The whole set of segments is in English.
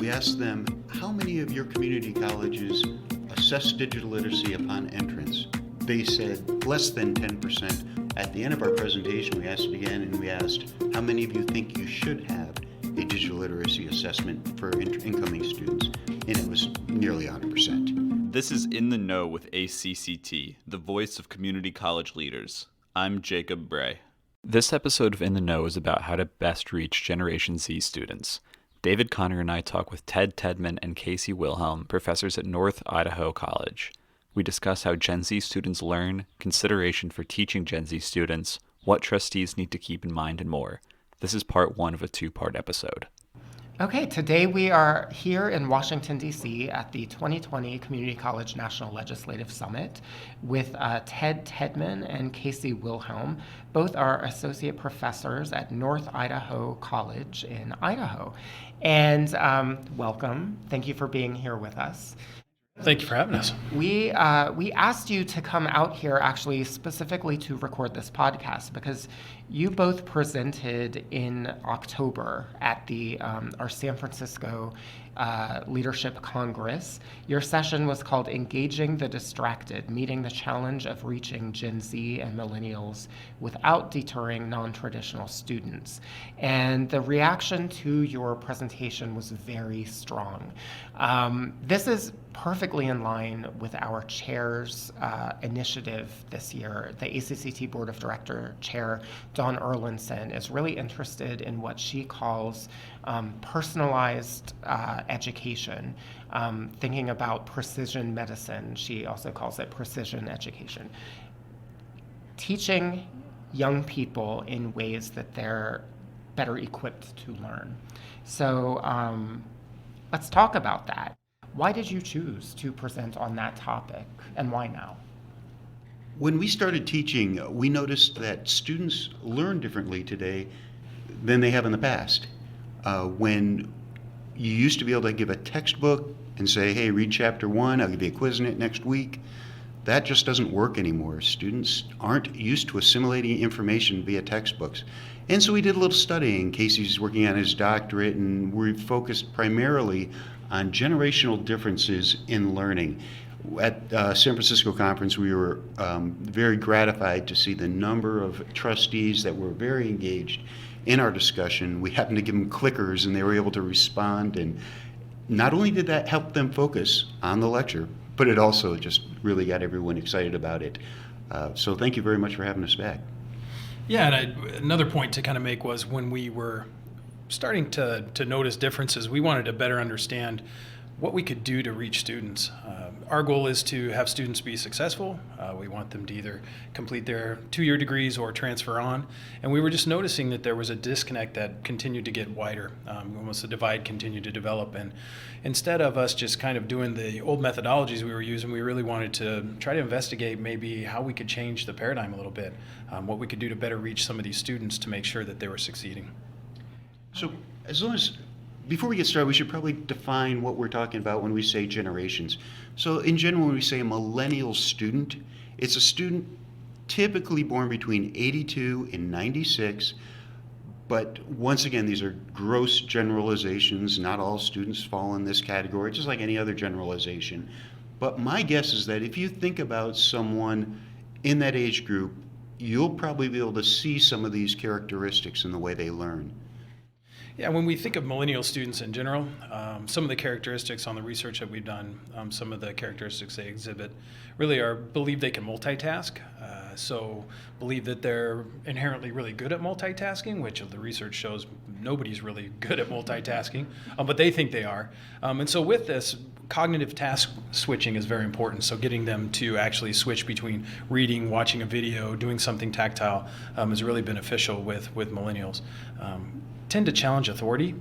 we asked them, how many of your community colleges assess digital literacy upon entrance? They said less than 10%. At the end of our presentation, we asked it again, and we asked, how many of you think you should have a digital literacy assessment for incoming students? And it was nearly 100%. This is In the Know with ACCT, the voice of community college leaders. I'm Jacob Bray. This episode of In the Know is about how to best reach Generation Z students. David Connor and I talk with Tedmon and Casey Wilhelm, professors at North Idaho College. We discuss how Gen Z students learn, consideration for teaching Gen Z students, what trustees need to keep in mind, and more. This is part one of a two-part episode. Okay, today we are here in Washington, D.C. at the 2020 Community College National Legislative Summit with Tedmon and Casey Wilhelm. Both are associate professors at North Idaho College in Idaho. And welcome. Thank you for being here with us. Thank you for having us. We asked you to come out here actually specifically to record this podcast because you both presented in October at the our San Francisco Leadership Congress. Your session was called Engaging the Distracted, Meeting the Challenge of Reaching Gen Z and Millennials Without Deterring Non-Traditional Students. And the reaction to your presentation was very strong. This is perfectly in line with our chair's initiative this year. The ACCT Board of Director Chair, Dawn Erlinson, is really interested in what she calls personalized education, thinking about precision medicine. She also calls it precision education. Teaching young people in ways that they're better equipped to learn. So let's talk about that. Why did you choose to present on that topic, and why now? When we started teaching, we noticed that students learn differently today than they have in the past. When you used to be able to give a textbook and say, hey, read chapter 1, I'll give you a quiz in it next week, that just doesn't work anymore. Students aren't used to assimilating information via textbooks. And so we did a little studying. Casey's working on his doctorate, and we focused primarily on generational differences in learning. At San Francisco conference, we were very gratified to see the number of trustees that were very engaged in our discussion. We happened to give them clickers, and they were able to respond. And not only did that help them focus on the lecture, but it also just really got everyone excited about it. So thank you very much for having us back. Yeah, and another point to kind of make was when we were starting to notice differences, we wanted to better understand what we could do to reach students. Our goal is to have students be successful. We want them to either complete their 2-year degrees or transfer on. And we were just noticing that there was a disconnect that continued to get wider. Almost the divide continued to develop. And instead of us just kind of doing the old methodologies we were using, we really wanted to try to investigate maybe how we could change the paradigm a little bit, what we could do to better reach some of these students to make sure that they were succeeding. So before we get started, we should probably define what we're talking about when we say generations. So in general, when we say a millennial student, it's a student typically born between 82 and 96. But once again, these are gross generalizations. Not all students fall in this category, just like any other generalization. But my guess is that if you think about someone in that age group, you'll probably be able to see some of these characteristics in the way they learn. Yeah, when we think of millennial students in general, some of the characteristics on the research that we've done, some of the characteristics they exhibit really are believe they can multitask. So believe that they're inherently really good at multitasking, which the research shows nobody's really good at multitasking, but they think they are. And so with this, cognitive task switching is very important. So getting them to actually switch between reading, watching a video, doing something tactile is really beneficial with millennials. Tend to challenge authority,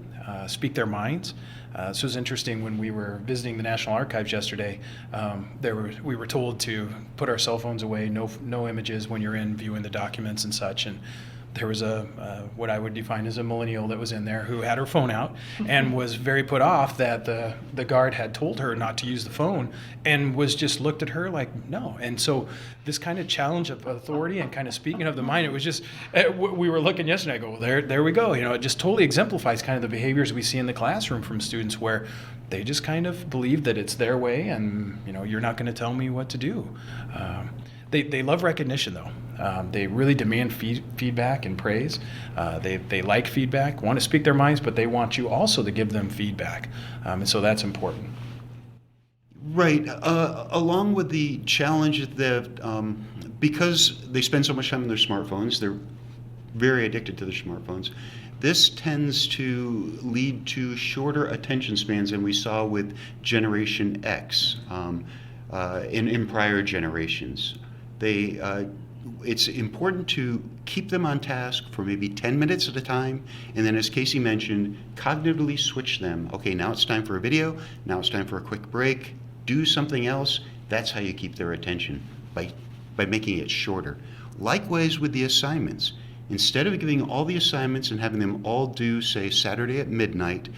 speak their minds. So it was interesting when we were visiting the National Archives yesterday, we were told to put our cell phones away, no images when you're in viewing the documents and such. there was what I would define as a millennial that was in there who had her phone out and was very put off that the guard had told her not to use the phone, and was just looked at her like, no. And so this kind of challenge of authority and kind of speaking of the mind, it was just, we were looking yesterday, I go, well, there we go. It just totally exemplifies kind of the behaviors we see in the classroom from students where they just kind of believe that it's their way and, you're not going to tell me what to do. They love recognition, though. They really demand feedback and praise. They like feedback, want to speak their minds, but they want you also to give them feedback. And so that's important. Right. Along with the challenge that because they spend so much time on their smartphones, they're very addicted to their smartphones. This tends to lead to shorter attention spans than we saw with Generation X in prior generations. It's important to keep them on task for maybe 10 minutes at a time, and then, as Casey mentioned, cognitively switch them. Okay, now it's time for a video, now it's time for a quick break, do something else. That's how you keep their attention, by making it shorter. Likewise with the assignments. Instead of giving all the assignments and having them all due, say, Saturday at midnight,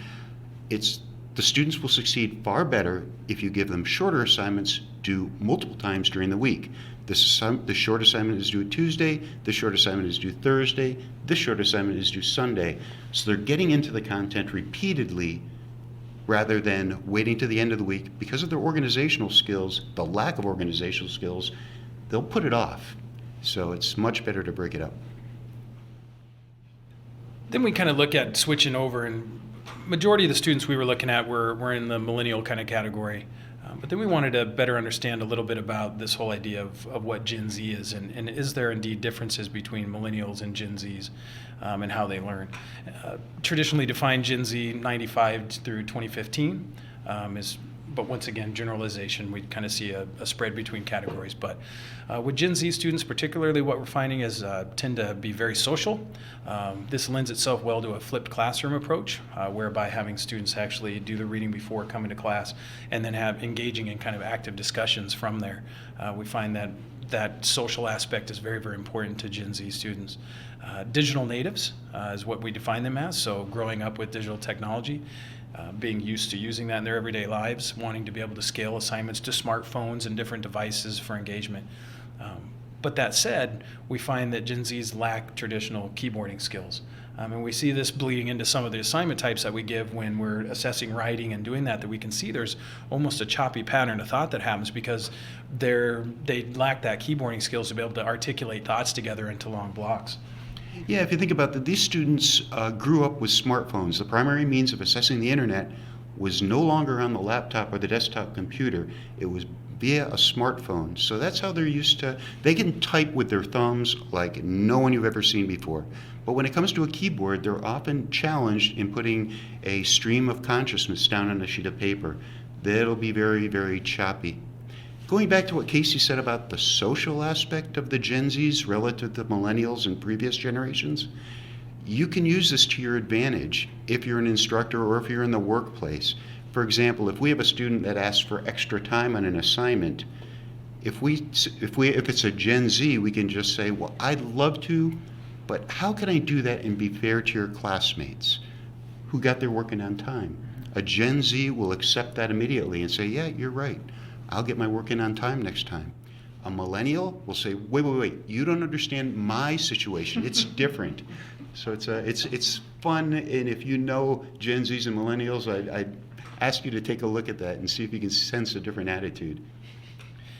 the students will succeed far better if you give them shorter assignments due multiple times during the week. The short assignment is due Tuesday, the short assignment is due Thursday, the short assignment is due Sunday. So they're getting into the content repeatedly rather than waiting to the end of the week. Because of their organizational skills, the lack of organizational skills, they'll put it off. So it's much better to break it up. Then we kind of look at switching over, and majority of the students we were looking at were in the millennial kind of category. But then we wanted to better understand a little bit about this whole idea of what Gen Z is, and is there indeed differences between millennials and Gen Zs and how they learn. Traditionally defined Gen Z 95 through 2015 but once again, generalization, we kind of see a spread between categories. But with Gen Z students, particularly, what we're finding is tend to be very social. This lends itself well to a flipped classroom approach, whereby having students actually do the reading before coming to class and then have engaging in kind of active discussions from there. We find that social aspect is very, very important to Gen Z students. Digital natives is what we define them as, so growing up with digital technology. Being used to using that in their everyday lives, wanting to be able to scale assignments to smartphones and different devices for engagement. But that said, we find that Gen Zs lack traditional keyboarding skills. And we see this bleeding into some of the assignment types that we give when we're assessing writing and doing that we can see there's almost a choppy pattern of thought that happens because they lack that keyboarding skills to be able to articulate thoughts together into long blocks. Yeah, if you think about that, these students grew up with smartphones. The primary means of accessing the internet was no longer on the laptop or the desktop computer. It was via a smartphone. So that's how they're used to. They can type with their thumbs like no one you've ever seen before. But when it comes to a keyboard, they're often challenged in putting a stream of consciousness down on a sheet of paper. That'll be very, very choppy. Going back to what Casey said about the social aspect of the Gen Zs relative to millennials and previous generations, you can use this to your advantage if you're an instructor or if you're in the workplace. For example, if we have a student that asks for extra time on an assignment, if it's a Gen Z, we can just say, well, I'd love to, but how can I do that and be fair to your classmates who got their work in on time? A Gen Z will accept that immediately and say, yeah, you're right. I'll get my work in on time next time. A millennial will say, wait, you don't understand my situation. It's different. So it's fun, and if you know Gen Zs and millennials, I'd ask you to take a look at that and see if you can sense a different attitude.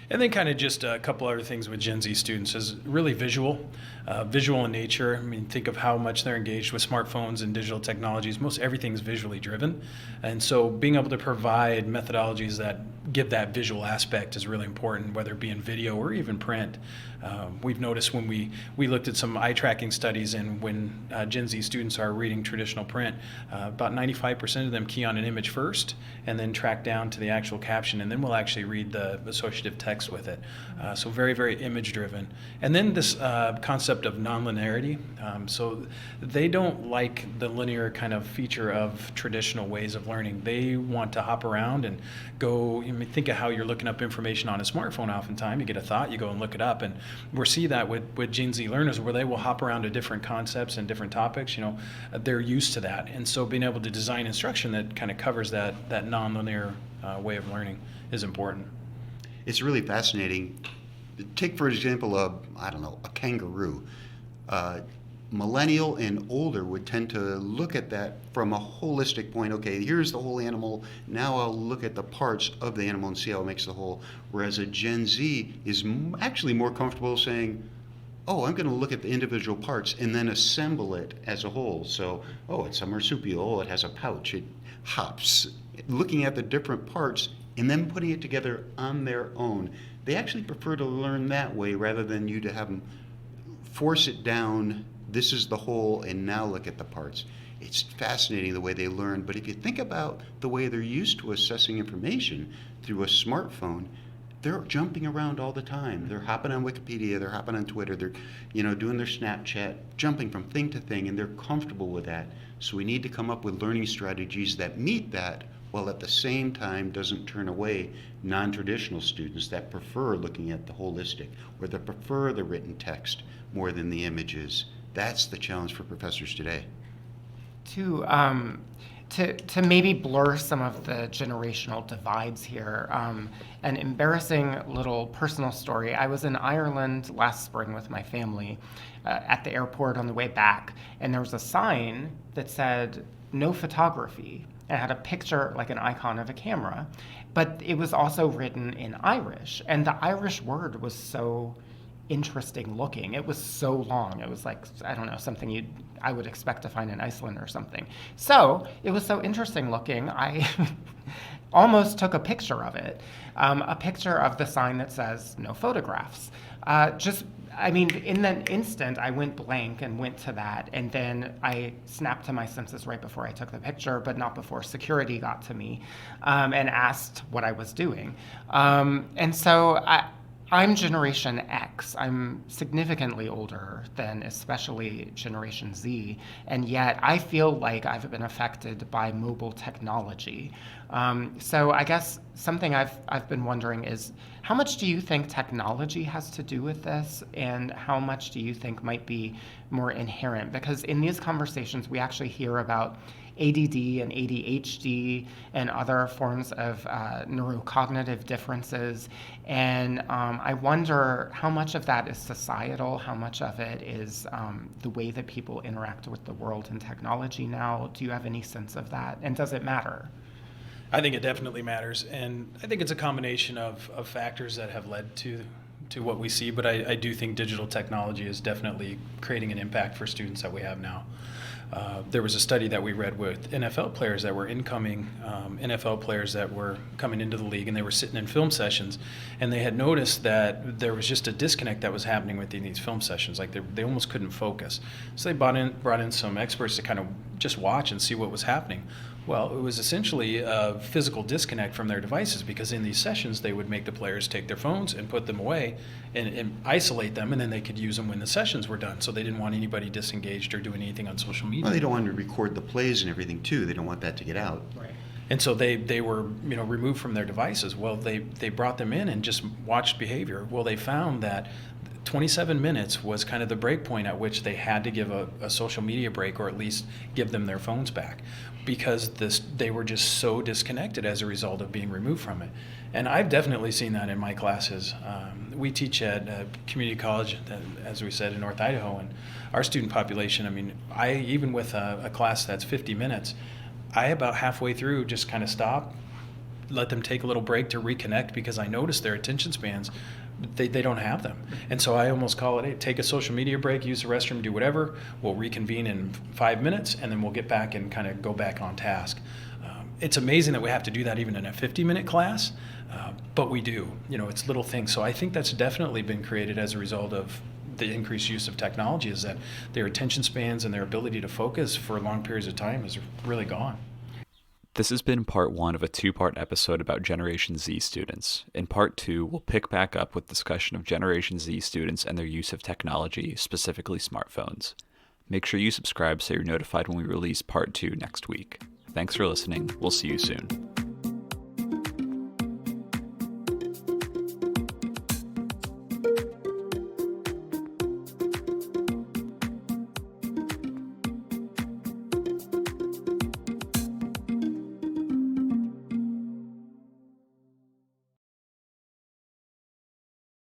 And then kind of just a couple other things with Gen Z students is really visual in nature. I mean, think of how much they're engaged with smartphones and digital technologies. Most everything's visually driven. And so being able to provide methodologies that give that visual aspect is really important, whether it be in video or even print. We've noticed when we looked at some eye tracking studies, and when Gen Z students are reading traditional print, about 95% of them key on an image first and then track down to the actual caption, and then we'll actually read the associative text text with it. So very, very image driven. And then this concept of nonlinearity. So they don't like the linear kind of feature of traditional ways of learning. They want to hop around and go, think of how you're looking up information on a smartphone oftentimes. You get a thought, you go and look it up. And we see that with Gen Z learners where they will hop around to different concepts and different topics. They're used to that. And so being able to design instruction that kind of covers that nonlinear way of learning is important. It's really fascinating. Take, for example, a kangaroo. Millennial and older would tend to look at that from a holistic point. Okay, here's the whole animal. Now I'll look at the parts of the animal and see how it makes the whole. Whereas a Gen Z is actually more comfortable saying, oh, I'm going to look at the individual parts and then assemble it as a whole. So, it's a marsupial. Oh, it has a pouch. It hops. Looking at the different parts and then putting it together on their own. They actually prefer to learn that way rather than you to have them force it down. This is the whole, and now look at the parts. It's fascinating the way they learn, but if you think about the way they're used to assessing information through a smartphone, they're jumping around all the time. They're hopping on Wikipedia, they're hopping on Twitter, they're doing their Snapchat, jumping from thing to thing, and they're comfortable with that. So we need to come up with learning strategies that meet that, while at the same time doesn't turn away non-traditional students that prefer looking at the holistic, or that prefer the written text more than the images. That's the challenge for professors today. To maybe blur some of the generational divides here, an embarrassing little personal story. I was in Ireland last spring with my family at the airport on the way back, and there was a sign that said, "No photography." It had a picture, like an icon of a camera, but it was also written in Irish, and the Irish word was so interesting looking. It was so long. It was like, I don't know, something I would expect to find in Iceland or something. So it was so interesting looking, I almost took a picture of it, a picture of the sign that says no photographs. In the instant, I went blank and went to that, and then I snapped to my senses right before I took the picture, but not before security got to me and asked what I was doing. And so I'm Generation X. I'm significantly older than especially Generation Z, and yet I feel like I've been affected by mobile technology. So I guess something I've been wondering is, how much do you think technology has to do with this, and how much do you think might be more inherent? Because in these conversations, we actually hear about ADD and ADHD and other forms of neurocognitive differences. And I wonder how much of that is societal, how much of it is the way that people interact with the world and technology now. Do you have any sense of that? And does it matter? I think it definitely matters. And I think it's a combination of factors that have led to what we see. But I do think digital technology is definitely creating an impact for students that we have now. There was a study that we read with NFL players that were incoming NFL players that were coming into the league, and they were sitting in film sessions, and they had noticed that there was just a disconnect that was happening within these film sessions. Like they almost couldn't focus. So they brought in some experts to kind of just watch and see what was happening. Well, it was essentially a physical disconnect from their devices, because in these sessions they would make the players take their phones and put them away and isolate them, and then they could use them when the sessions were done. So they didn't want anybody disengaged or doing anything on social media. Well, they don't want to record the plays and everything too. They don't want that to get out. Right. And so they were removed from their devices. Well, they brought them in and just watched behavior. Well, they found that 27 minutes was kind of the break point at which they had to give a social media break, or at least give them their phones back, because they were just so disconnected as a result of being removed from it. And I've definitely seen that in my classes. We teach at a community college, as we said, in North Idaho, and our student population, even with a class that's 50 minutes, I about halfway through just kind of stop, let them take a little break to reconnect, because I noticed their attention spans, they don't have them. And so I almost call it, hey, take a social media break, use the restroom, do whatever. We'll reconvene in 5 minutes, and then we'll get back and kind of go back on task. It's amazing that we have to do that even in a 50-minute class, but we do. It's little things. So I think that's definitely been created as a result of the increased use of technology, is that their attention spans and their ability to focus for long periods of time is really gone. This has been part 1 of a 2-part episode about Generation Z students. In part 2, we'll pick back up with discussion of Generation Z students and their use of technology, specifically smartphones. Make sure you subscribe so you're notified when we release part 2 next week. Thanks for listening. We'll see you soon.